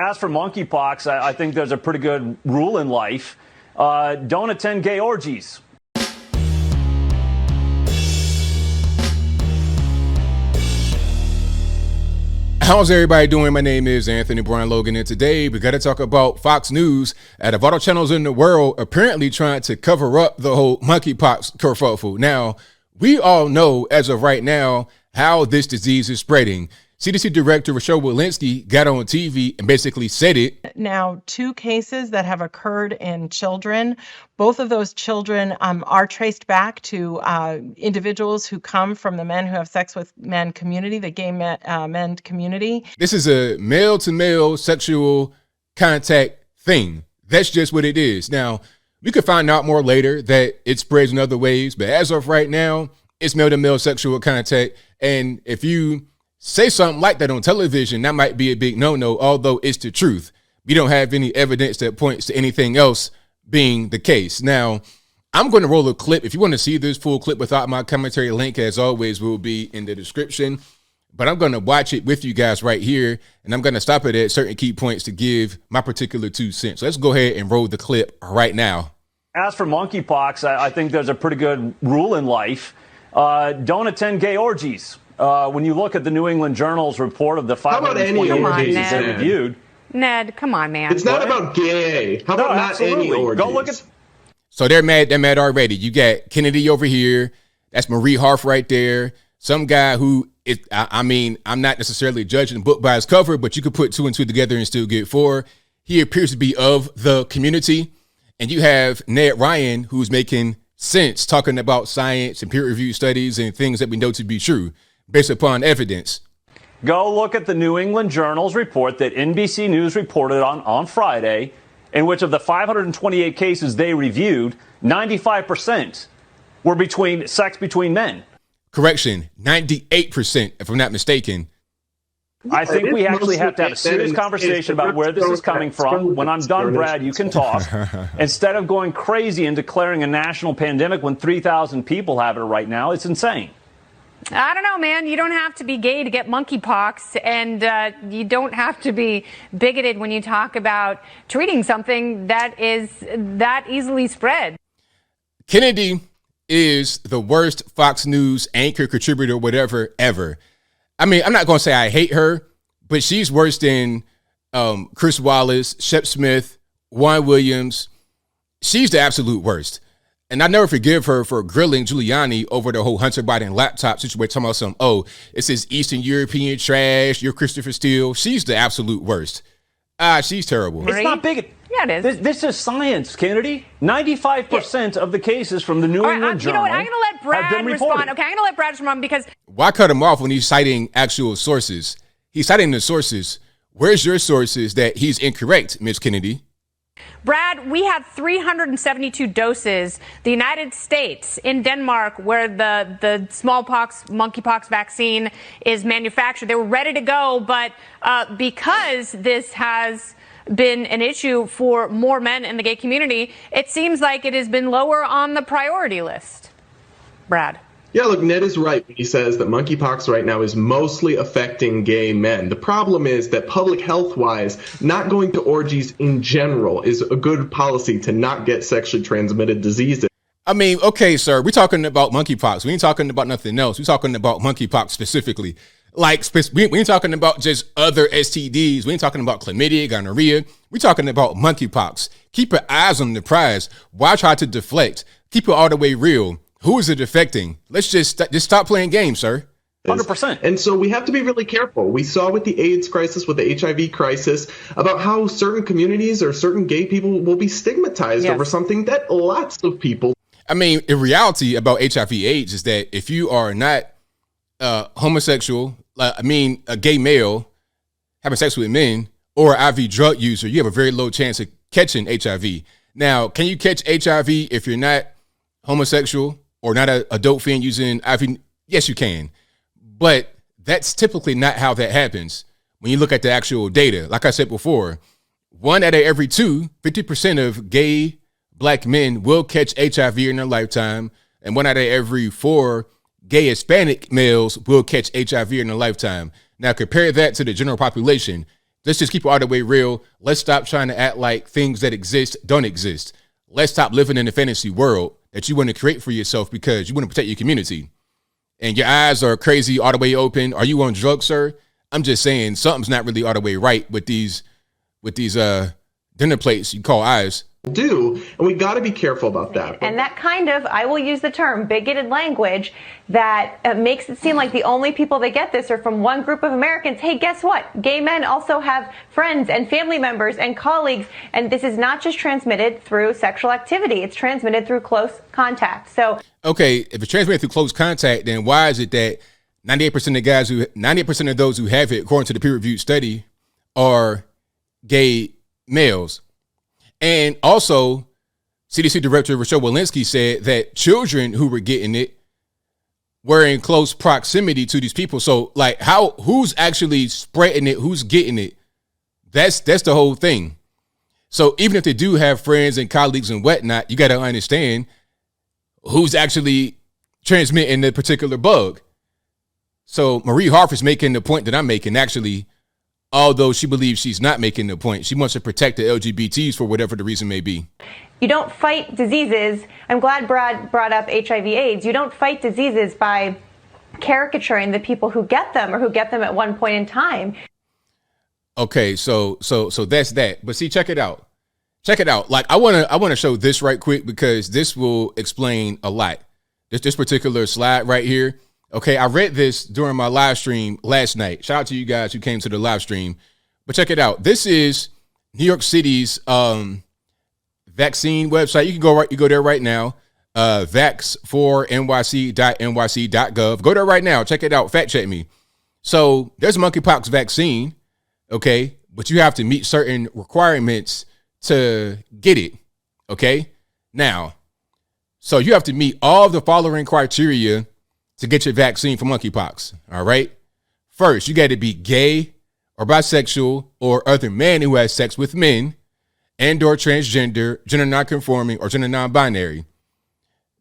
As for monkeypox, I think there's a pretty good rule in life. Don't attend gay orgies. How's everybody doing? My name is Anthony Brian Logan, and today we got to talk about Fox News, out of all the channels in the world, apparently trying to cover up the whole monkeypox kerfuffle. Now, we all know as of right now how this disease is spreading. CDC Director Rochelle Walensky got on TV and basically said it. Now, 2 cases that have occurred in children. Both of those children are traced back to individuals who come from the men who have sex with men community, the gay men community. This is a male-to-male sexual contact thing. That's just what it is. Now, we could find out more later that it spreads in other ways, but as of right now, it's male-to-male sexual contact. And if you say something like that on television, that might be a big no-no, although it's the truth. We don't have any evidence that points to anything else being the case. Now, I'm going to roll a clip. If you want to see this full clip without my commentary, link, as always, will be in the description. But I'm going to watch it with you guys right here, and I'm going to stop it at certain key points to give my particular 2 cents. So let's go ahead and roll the clip right now. As for monkeypox, I think there's a pretty good rule in life. Don't attend gay orgies. When you look at the New England Journal's report of the 528 cases they reviewed. Ned, come on, man. It's not about gay. How about not any orgies? Go look at. So they're mad. They're mad already. You got Kennedy over here. That's Marie Harf right there. Some guy who is, I mean, I'm not necessarily judging the book by its cover, but you could put 2 and 2 together and still get 4. He appears to be of the community. And you have Ned Ryan, who's making sense, talking about science and peer-reviewed studies and things that we know to be true based upon evidence. Go look at the New England Journal's report that NBC News reported on Friday, in which of the 528 cases they reviewed, 95% were sex between men. Correction, 98%, if I'm not mistaken. I think we actually have to have a serious conversation about where this is coming from. When I'm done, Brad, you can talk. Instead of going crazy and declaring a national pandemic when 3,000 people have it right now, it's insane. I don't know, man. You don't have to be gay to get monkeypox, and you don't have to be bigoted when you talk about treating something that is that easily spread. Kennedy is the worst Fox News anchor, contributor, whatever, ever. I mean, I'm not going to say I hate her, but she's worse than Chris Wallace, Shep Smith, Juan Williams. She's the absolute worst. And I never forgive her for grilling Giuliani over the whole Hunter Biden laptop situation, talking about some, oh, it's this Eastern European trash, you're Christopher Steele. She's the absolute worst. She's terrible. It's not big. Yeah, it is. This is science, Kennedy. 95% of the cases from the New England Journal. You know what? I'm going to let Brad respond. Okay, I'm going to let Brad respond because. Why cut him off when he's citing actual sources? He's citing the sources. Where's your sources that he's incorrect, Ms. Kennedy? Brad, we had 372 doses. The United States, in Denmark, where the smallpox, monkeypox vaccine is manufactured, they were ready to go. But because this has been an issue for more men in the gay community, it seems like it has been lower on the priority list. Brad. Yeah, look, Ned is right when he says that monkeypox right now is mostly affecting gay men. The problem is that public health-wise, not going to orgies in general is a good policy to not get sexually transmitted diseases. I mean, okay, sir, we're talking about monkeypox. We ain't talking about nothing else. We're talking about monkeypox specifically. Like, we ain't talking about just other STDs. We ain't talking about chlamydia, gonorrhea. We're talking about monkeypox. Keep your eyes on the prize. Why try to deflect? Keep it all the way real. Who is it affecting? Let's just stop playing games, sir. 100%. And so we have to be really careful. We saw with the AIDS crisis, with the HIV crisis, about how certain communities or certain gay people will be stigmatized over something that lots of people. I mean, in reality about HIV/AIDS is that if you are not homosexual, a gay male having sex with men, or an IV drug user, you have a very low chance of catching HIV. Now, can you catch HIV if you're not homosexual or not an adult fan using IV? Yes, you can. But that's typically not how that happens when you look at the actual data. Like I said before, 1 out of every 2, 50% of gay black men will catch HIV in their lifetime. And 1 out of every 4 gay Hispanic males will catch HIV in their lifetime. Now compare that to the general population. Let's just keep it all the way real. Let's stop trying to act like things that exist don't exist. Let's stop living in the fantasy world that you want to create for yourself because you want to protect your community. And your eyes are crazy all the way open. Are you on drugs, sir? I'm just saying something's not really all the way right with these dinner plates you call eyes. Do, and we got to be careful about that. And that kind of, I will use the term, bigoted language that makes it seem like the only people that get this are from one group of Americans. Hey, guess what? Gay men also have friends and family members and colleagues, and this is not just transmitted through sexual activity. It's transmitted through close contact. So, okay, if it's transmitted through close contact, then why is it that 98% of those who have it, according to the peer-reviewed study, are gay males? And also, CDC Director Rochelle Walensky said that children who were getting it were in close proximity to these people. So, like, who's actually spreading it? Who's getting it? That's the whole thing. So even if they do have friends and colleagues and whatnot, you got to understand who's actually transmitting the particular bug. So Marie Harf is making the point that I'm making, actually. Although she believes she's not making the point. She wants to protect the LGBTs for whatever the reason may be. You don't fight diseases. I'm glad Brad brought up HIV/AIDS. You don't fight diseases by caricaturing the people who get them or who get them at one point in time. Okay, so that's that. But see, check it out. Check it out. Like I wanna show this right quick because this will explain a lot. This particular slide right here. Okay, I read this during my live stream last night. Shout out to you guys who came to the live stream. But check it out. This is New York City's vaccine website. You can go there right now. vax4nyc.nyc.gov. Go there right now. Check it out. Fact check me. So there's a monkeypox vaccine. Okay, but you have to meet certain requirements to get it. Okay, now, so you have to meet all the following criteria to get your vaccine for monkeypox. All right. First, you got to be gay or bisexual or other man who has sex with men and or transgender, gender nonconforming, or gender non-binary.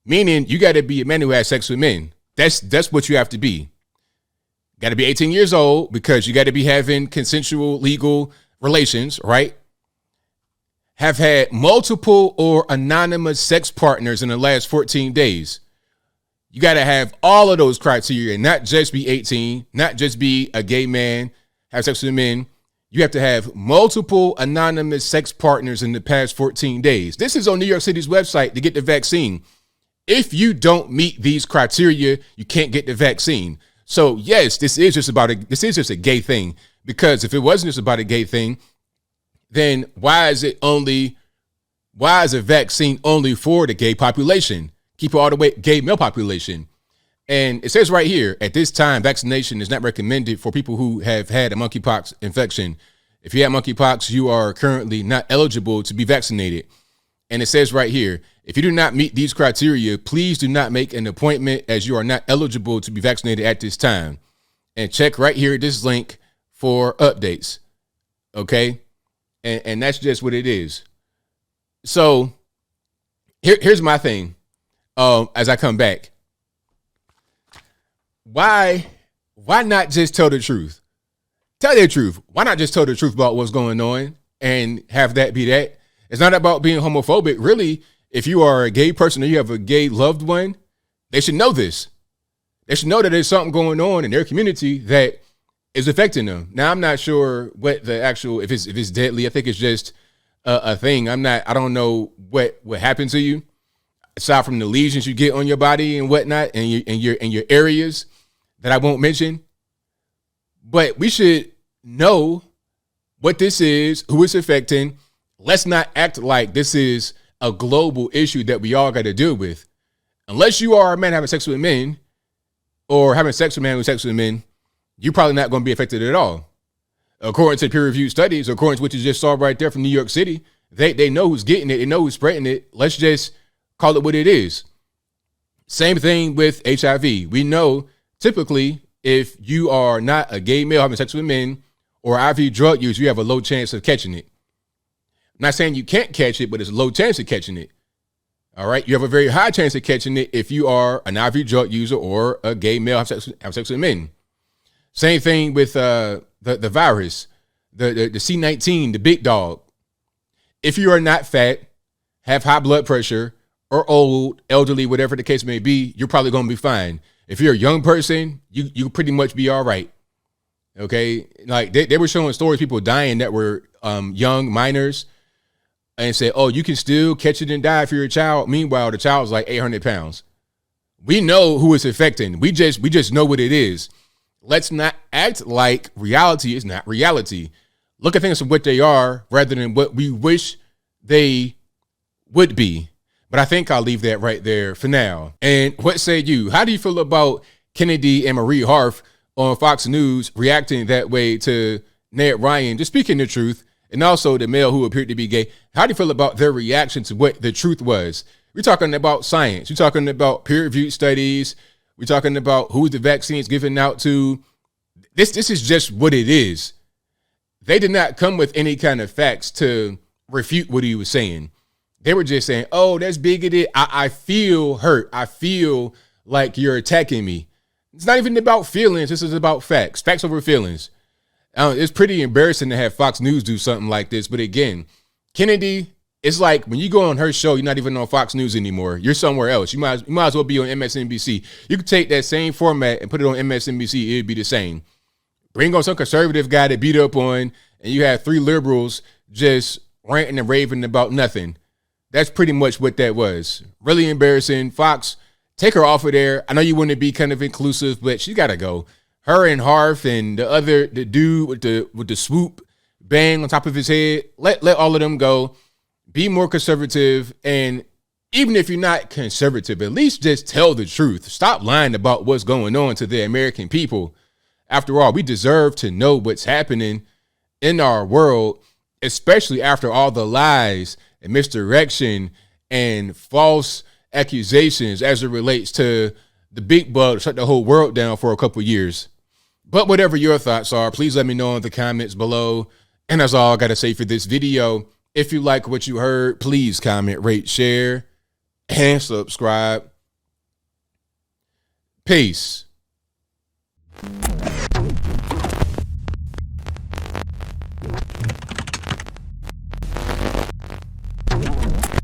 Meaning you got to be a man who has sex with men. That's what you have to be. Got to be 18 years old because you got to be having consensual legal relations, right? Have had multiple or anonymous sex partners in the last 14 days. You got to have all of those criteria, not just be 18, not just be a gay man, have sex with men. You have to have multiple anonymous sex partners in the past 14 days. This is on New York City's website to get the vaccine. If you don't meet these criteria, you can't get the vaccine. So yes, this is just a gay thing, because if it wasn't just about a gay thing, then why is a vaccine only for the gay population? Keep it all the way gay male population. And it says right here, at this time, vaccination is not recommended for people who have had a monkeypox infection. If you have monkeypox, you are currently not eligible to be vaccinated. And it says right here, if you do not meet these criteria, please do not make an appointment as you are not eligible to be vaccinated at this time. And check right here at this link for updates. Okay? And that's just what it is. So here's my thing. As I come back, why not just tell the truth? Tell the truth. Why not just tell the truth about what's going on and have that be that? It's not about being homophobic. Really, if you are a gay person or you have a gay loved one, they should know this. They should know that there's something going on in their community that is affecting them. Now, I'm not sure what the actual, if it's deadly. I think it's just a thing. I don't know what happened to you, aside from the lesions you get on your body and whatnot, and your areas that I won't mention. But we should know what this is, who it's affecting. Let's not act like this is a global issue that we all got to deal with. Unless you are a man having sex with men, or having sex with men who sex with men, you're probably not going to be affected at all. According to peer-reviewed studies, according to what you just saw right there from New York City, they know who's getting it, they know who's spreading it. Let's just call it what it is. Same thing with HIV. We know typically if you are not a gay male having sex with men or IV drug user, you have a low chance of catching it. I'm not saying you can't catch it, but it's a low chance of catching it. All right. You have a very high chance of catching it if you are an IV drug user or a gay male have sex with men. Same thing with the virus. the C19, the big dog. If you are not fat, have high blood pressure, or old, elderly, whatever the case may be, you're probably going to be fine. If you're a young person, you pretty much be all right. Okay, like they were showing stories, people dying that were young minors, and say, oh, you can still catch it and die if you're a child. Meanwhile, the child's like 800 pounds. We know who it's affecting. We just know what it is. Let's not act like reality is not reality. Look at things for what they are rather than what we wish they would be. But I think I'll leave that right there for now. And what say you? How do you feel about Kennedy and Marie Harf on Fox News reacting that way to Ned Ryan, just speaking the truth, and also the male who appeared to be gay? How do you feel about their reaction to what the truth was? We're talking about science. We're talking about peer-reviewed studies. We're talking about who the vaccine is given out to. This is just what it is. They did not come with any kind of facts to refute what he was saying. They were just saying, oh, that's bigoted. I feel hurt. I feel like you're attacking me. It's not even about feelings. This is about facts. Facts over feelings. It's pretty embarrassing to have Fox News do something like this. But again, Kennedy, it's like when you go on her show, you're not even on Fox News anymore. You're somewhere else. You might as well be on MSNBC. You could take that same format and put it on MSNBC. It'd be the same. Bring on some conservative guy that beat up on, and you have 3 liberals just ranting and raving about nothing. That's pretty much what that was. Really embarrassing. Fox, take her off of there. I know you want to be kind of inclusive, but she got to go. Her and Harf and the dude with the swoop bang on top of his head, let all of them go. Be more conservative, and even if you're not conservative, at least just tell the truth. Stop lying about what's going on to the American people. After all, we deserve to know what's happening in our world, especially after all the lies and misdirection and false accusations as it relates to the big bug shut the whole world down for a couple years. But whatever your thoughts are, please let me know in the comments below. And that's all I got to say for this video. If you like what you heard, please comment, rate, share, and subscribe. Peace.